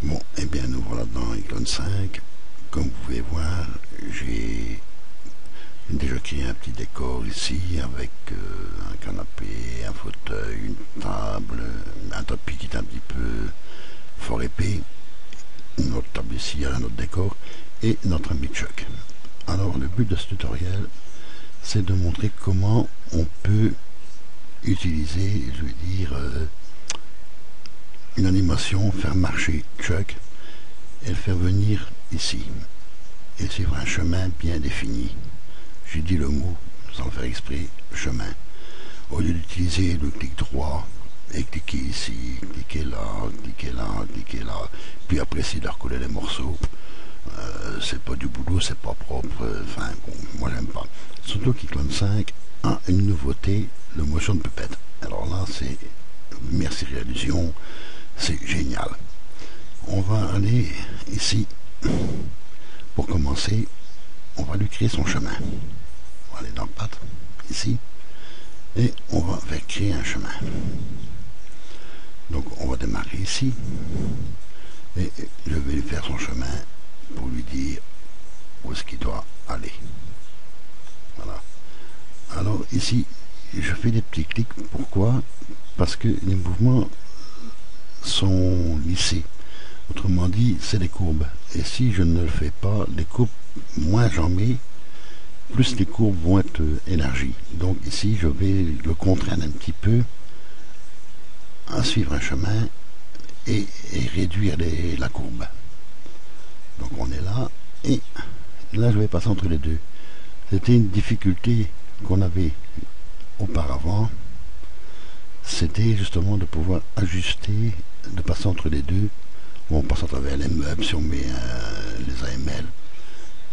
Bon, et bien nous voilà dans Icon 5. Comme vous pouvez voir, j'ai déjà créé un petit décor ici avec un canapé, un fauteuil, une table, un tapis qui est un petit peu fort épais, une autre table ici, un autre décor et notre ami Chuck. Alors le but de ce tutoriel, c'est de montrer comment on peut utiliser, je vais dire, une animation, faire marcher Chuck et le faire venir ici et suivre un chemin bien défini. J'ai dit le mot sans le faire exprès, chemin, au lieu d'utiliser le clic droit et cliquer ici, cliquer là, cliquer là, cliquer là, puis après essayer de recoller les morceaux. C'est pas du boulot, c'est pas propre, enfin bon, moi j'aime pas. Surtout qu'Icon 5 a une nouveauté, le motion de puppet. Alors là c'est, merci Réallusion, c'est génial. On va aller ici, pour commencer, on va lui créer son chemin. On va aller dans Path, ici, et on va faire créer un chemin. Donc on va démarrer ici, et je vais lui faire son chemin pour lui dire où est-ce qu'il doit aller. Voilà. Alors ici, je fais des petits clics. Pourquoi? Parce que les mouvements sont lissés. Autrement dit, c'est des courbes. Et si je ne le fais pas, les courbes, moins j'en mets, plus les courbes vont être élargies. Donc ici, je vais le contraindre un petit peu à suivre un chemin et réduire la courbe. Donc on est là, et là je vais passer entre les deux. C'était une difficulté qu'on avait auparavant, c'était justement de pouvoir ajuster, de passer entre les deux. On passe à travers les meubles si on met les AML.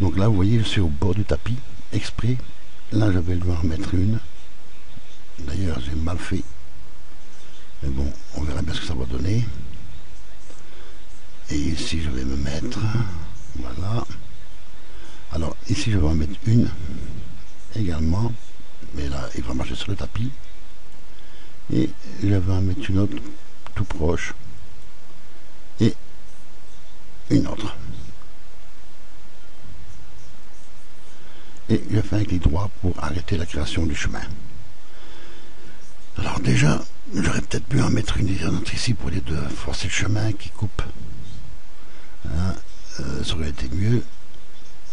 Donc là vous voyez, je suis au bord du tapis, exprès. Là je vais lui en remettre une. D'ailleurs j'ai mal fait. Mais bon, on verra bien ce que ça va donner. Et ici je vais me mettre, voilà. Alors ici je vais en mettre une également, mais là il va marcher sur le tapis. Et je vais en mettre une autre tout proche. Et une autre. Et je fais un clic droit pour arrêter la création du chemin. Alors déjà, j'aurais peut-être pu en mettre une ici pour les deux, forcer le chemin qui coupe. Hein, ça aurait été mieux.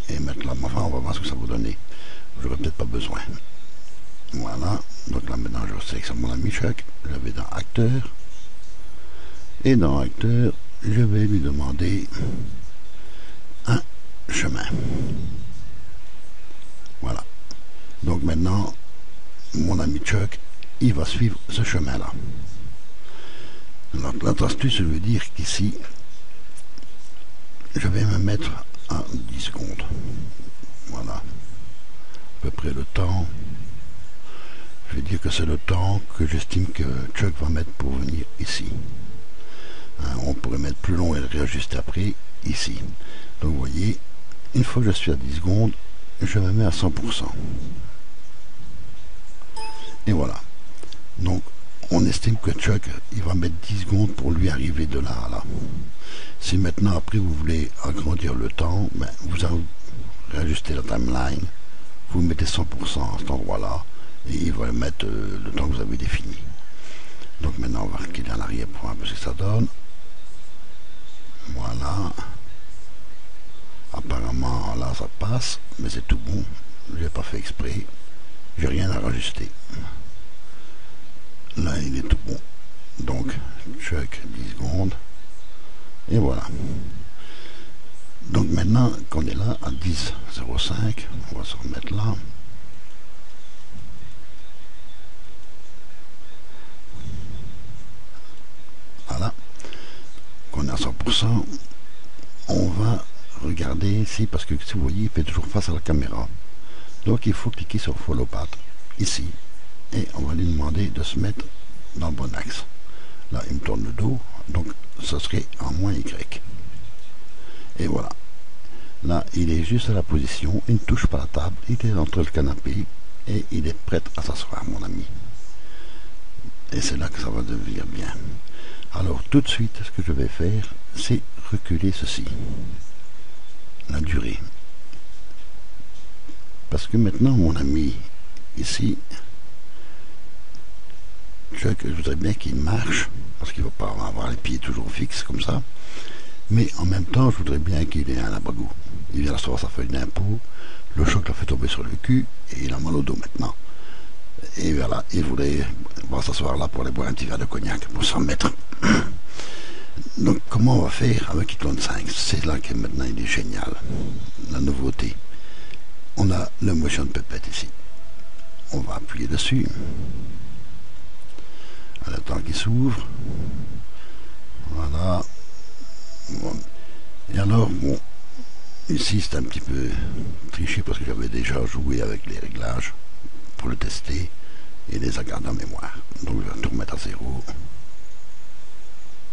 Et mettre là, enfin on va voir ce que ça va donner. J'aurais peut-être pas besoin. Voilà, donc là maintenant je sélectionne mon ami Chuck, je vais dans acteur. Et dans acteur, je vais lui demander un chemin. Voilà. Donc maintenant, mon ami Chuck, il va suivre ce chemin-là. Alors l'autre astuce, je veux dire qu'ici, je vais me mettre à 10 secondes. Voilà. À peu près le temps. Je vais dire que c'est le temps que j'estime que Chuck va mettre pour venir ici. Hein, on pourrait mettre plus long et le réajuster après, ici. Donc vous voyez, une fois que je suis à 10 secondes, je me mets à 100%. Et voilà. Donc, on estime que Chuck, il va mettre 10 secondes pour lui arriver de là à là. Si maintenant, après, vous voulez agrandir le temps, ben, vous réajustez la timeline, vous mettez 100% à cet endroit-là, et il va mettre le temps que vous avez défini. Donc maintenant, on va reculer en arrière pour voir un peu ce que ça donne. Voilà. Apparemment, là, ça passe, mais c'est tout bon. Je n'ai pas fait exprès. J'ai rien à rajuster. Là, il est tout bon. Donc, Chuck, 10 secondes. Et voilà. Donc maintenant qu'on est là à 10,05, on va se remettre là. Voilà. Qu'on est à 100%. On va regarder ici, parce que si vous voyez, il fait toujours face à la caméra. Donc il faut cliquer sur Follow Path, ici. Et on va lui demander de se mettre dans le bon axe. Là, il me tourne le dos, donc ça serait en -Y. Et voilà. Là, il est juste à la position, il ne touche pas la table, il est entre le canapé et il est prêt à s'asseoir, mon ami. Et c'est là que ça va devenir bien. Alors tout de suite, ce que je vais faire, c'est reculer ceci, la durée. Parce que maintenant, mon ami, ici, je voudrais bien qu'il marche, parce qu'il ne va pas avoir les pieds toujours fixes comme ça. Mais en même temps, je voudrais bien qu'il ait un abragou. Il vient recevoir sa feuille d'impôt, le choc l'a fait tomber sur le cul, et il a mal au dos maintenant. Et voilà, il voulait s'asseoir là pour aller boire un petit verre de cognac, pour s'en mettre. Donc comment on va faire avec Cyclone 5? C'est là que maintenant il est génial. La nouveauté. On a le motion puppet ici. On va appuyer dessus. On attend qu'il s'ouvre. Voilà. Bon. Et alors, bon, ici c'est un petit peu triché parce que j'avais déjà joué avec les réglages pour le tester et les garder en mémoire. Donc je vais tout remettre à zéro.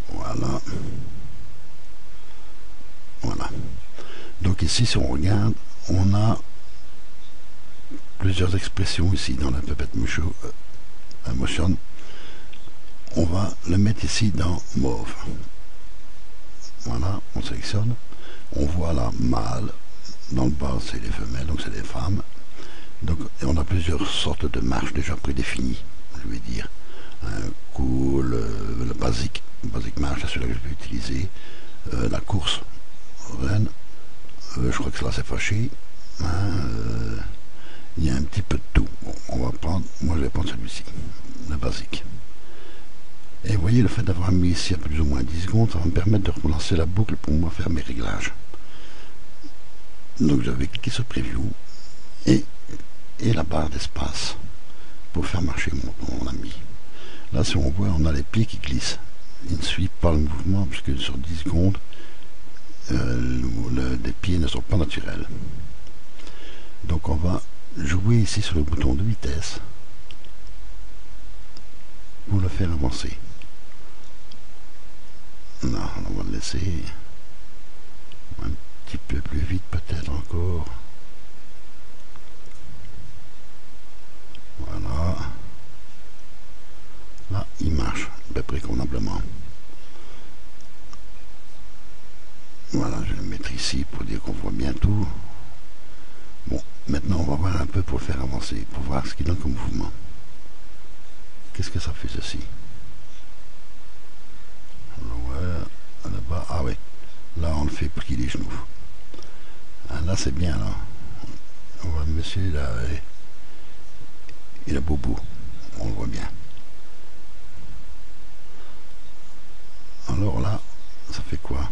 Voilà. Voilà. Donc ici, si on regarde, on a plusieurs expressions ici dans la Puppet Motion. On va le mettre ici dans mauve. Voilà, on sélectionne. On voit là mâle. Dans le bas, c'est les femelles, donc c'est les femmes. Donc on a plusieurs sortes de marches déjà prédéfinies, je vais dire. Un cool, le basique marche, c'est celui que je vais utiliser. La course, reine, je crois que là c'est fâché. Il y a un petit peu de tout. Bon, on va prendre, moi je vais prendre celui-ci, le basique. Et vous voyez, le fait d'avoir mis ici à plus ou moins 10 secondes, ça va me permettre de relancer la boucle pour moi faire mes réglages. Donc je vais cliquer sur Preview et la barre d'espace pour faire marcher mon ami. Là, si on voit, on a les pieds qui glissent. Ils ne suivent pas le mouvement puisque sur 10 secondes, les pieds ne sont pas naturels. Donc on va jouer ici sur le bouton de vitesse pour le faire avancer. Là, on va le laisser un petit peu plus vite peut-être encore. Voilà. Là, il marche à peu près convenablement. Voilà, je vais le mettre ici pour dire qu'on voit bien tout. Bon, maintenant on va voir un peu pour le faire avancer, pour voir ce qu'il donne comme mouvement. Qu'est-ce que ça fait ceci? Là-bas, ah oui, là on le fait plier les genoux. Ah, là c'est bien là. On voit monsieur là, il a beau bout, on le voit bien. Alors là, ça fait quoi?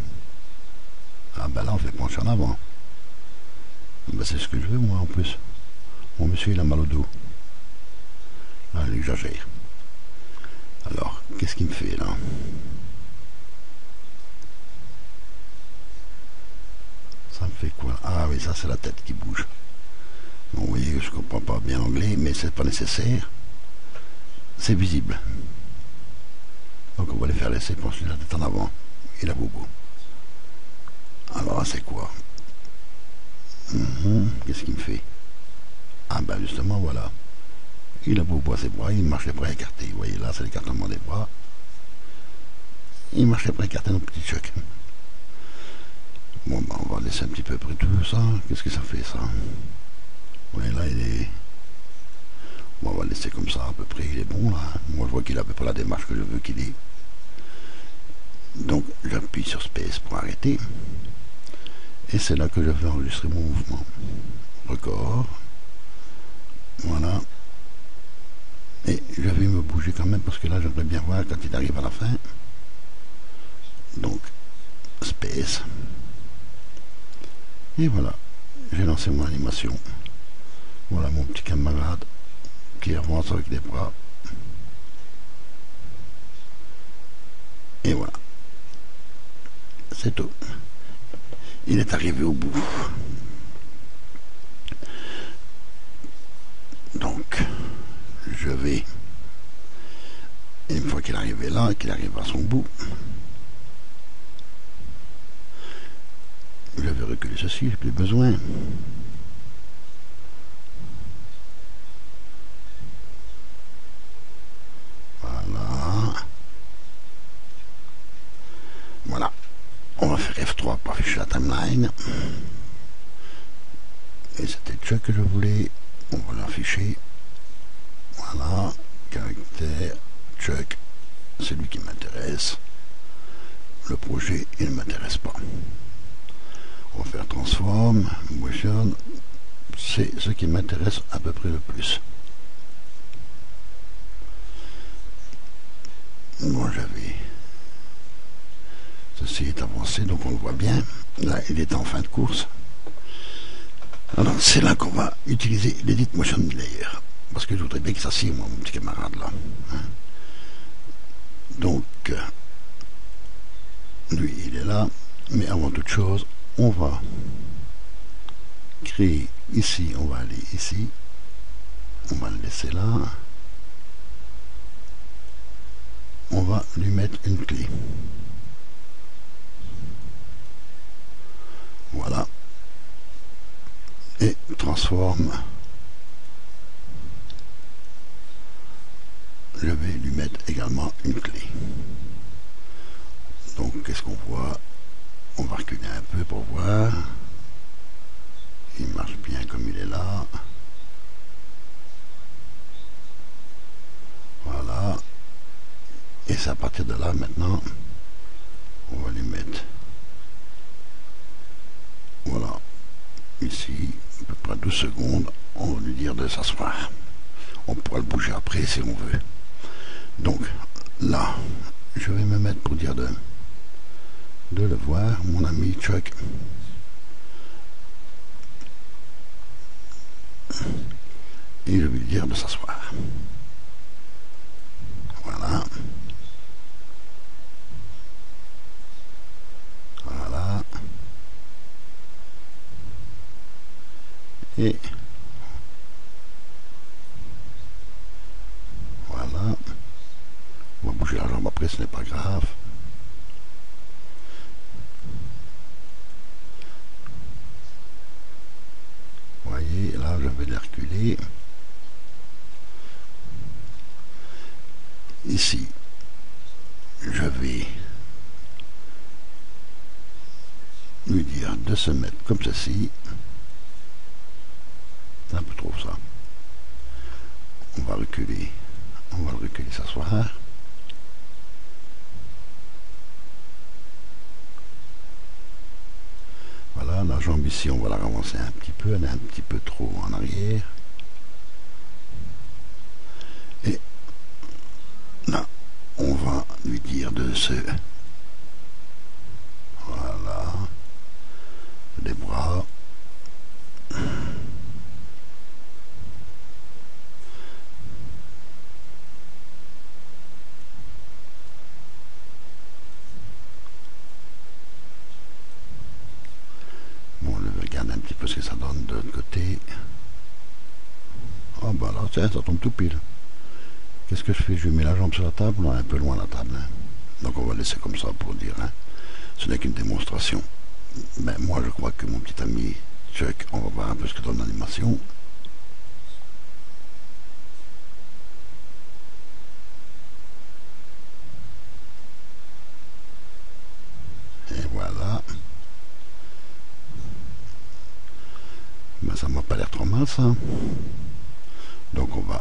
Ah ben là on fait pencher en avant. Ben c'est ce que je veux moi en plus. Mon monsieur il a mal au dos. Là il exagère. Alors, qu'est-ce qu'il me fait là? Ça me fait quoi? Ah oui, ça c'est la tête qui bouge. Bon, vous voyez, je comprends pas bien l'anglais, mais c'est pas nécessaire. C'est visible. Donc on va les faire laisser pencher la tête en avant. Et la bobo. Alors c'est quoi? Qu'est-ce qu'il me fait? Ah ben justement voilà. Il a bobo à ses bras, il marche les bras écartés. Vous voyez là, c'est l'écartement des bras. Il marche les bras écartés dans le petit choc. Bon ben on va laisser un petit peu près tout ça. Qu'est-ce que ça fait ça? Oui là il est. Bon, on va le laisser comme ça à peu près, il est bon là. Moi je vois qu'il a à peu près la démarche que je veux qu'il ait. Donc j'appuie sur Space pour arrêter. Et c'est là que je vais enregistrer mon mouvement. Record. Voilà. Et je vais me bouger quand même parce que là j'aimerais bien voir quand il arrive à la fin. Donc Space. Et voilà. J'ai lancé mon animation. Voilà mon petit camarade qui avance avec les bras. Et voilà. C'est tout. Il est arrivé au bout. Donc, je vais, une fois qu'il est arrivé là, qu'il arrive à son bout, je vais reculer ceci, j'ai plus besoin. Voilà. timeline. Et c'était Chuck que je voulais. On va l'afficher. Voilà, caractère Chuck, c'est lui qui m'intéresse. Le projet, il ne m'intéresse pas. On va faire transform, motion, c'est ce qui m'intéresse à peu près le plus. Bon, j'avais... Ceci est avancé, donc on le voit bien. Là, il est en fin de course. Alors, c'est là qu'on va utiliser l'Edit Motion Layer. Parce que je voudrais bien que ça s'assied, moi, mon petit camarade, là. Hein. Donc, lui, il est là. Mais avant toute chose, on va créer ici, on va aller ici. On va le laisser là. On va lui mettre une clé. Voilà. Et transforme. Je vais lui mettre également une clé. Donc, qu'est-ce qu'on voit? On va reculer un peu pour voir. Il marche bien comme il est là. Voilà. Et c'est à partir de là maintenant, on va lui mettre, voilà, ici, à peu près 12 secondes, on va lui dire de s'asseoir. On pourra le bouger après si on veut. Donc, là, je vais me mettre pour dire de le voir, mon ami Chuck. Et je vais lui dire de s'asseoir. Voilà. Voilà. Et voilà. On va bouger la jambe après, ce n'est pas grave. Vous voyez, là je vais les reculer. Ici, je vais lui dire de se mettre comme ceci. C'est un peu trop ça. On va le reculer s'asseoir. Voilà, la jambe ici, on va la ramasser un petit peu, elle est un petit peu trop en arrière. Et là, on va lui dire de se... Voilà. Les bras. Bon, je regarde un petit peu ce que ça donne de l'autre côté. Oh bah là, tiens, ça tombe tout pile. Qu'est-ce que je fais? Je mets la jambe sur la table, non, un peu loin la table. Hein. Donc on va laisser comme ça pour dire. Hein. Ce n'est qu'une démonstration. Ben, moi je crois que mon petit ami Chuck, on va voir un peu ce que donne l'animation. Et voilà. Ben, ça m'a pas l'air trop mal ça. Donc on va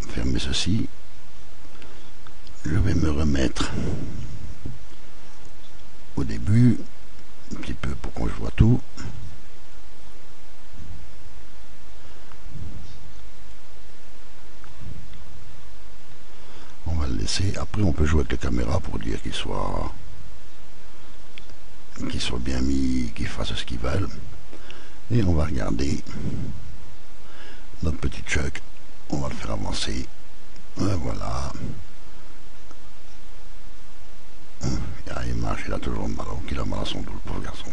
fermer ceci. Je vais me remettre au début, un petit peu pour qu'on voit tout. On va le laisser. Après on peut jouer avec la caméra pour dire qu'il soit bien mis, qu'il fasse ce qu'ils veulent. Et on va regarder notre petit Chuck. On va le faire avancer. Voilà. Il marche, il a toujours mal. Donc il a mal à son dos, le pauvre garçon.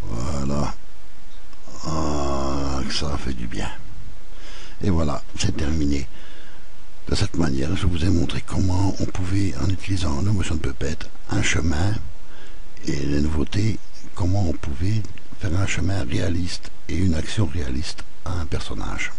Voilà. Ah, ça fait du bien. Et voilà, c'est terminé. De cette manière, je vous ai montré comment on pouvait, en utilisant le Motion Puppet, un chemin et les nouveautés, comment on pouvait faire un chemin réaliste et une action réaliste à un personnage.